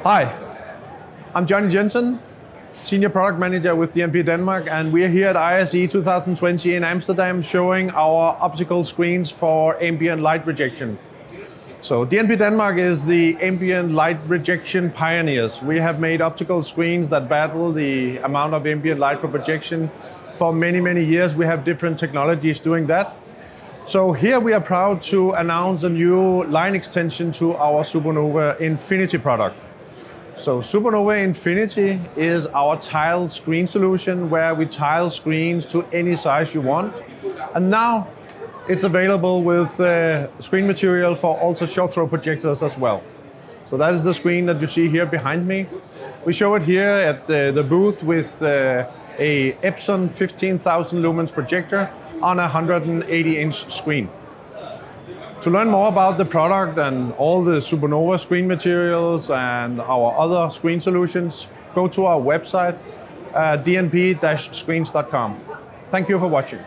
Hi, I'm Johnny Jensen, Senior Product Manager with DNP Denmark, and we're here at ISE 2020 in Amsterdam showing our optical screens for ambient light rejection. So DNP Denmark is the ambient light rejection pioneers. We have made optical screens that battle the amount of ambient light for projection for many, many years. We have different technologies doing that. So here we are proud to announce a new line extension to our Supernova Infinity product. So Supernova Infinity is our tile screen solution where we tile screens to any size you want. And now it's available with screen material for ultra short throw projectors as well. So that is the screen that you see here behind me. We show it here at the booth with a Epson 15,000 lumens projector on a 180-inch screen. To learn more about the product and all the Supernova screen materials and our other screen solutions, go to our website, dnp-screens.com. Thank you for watching.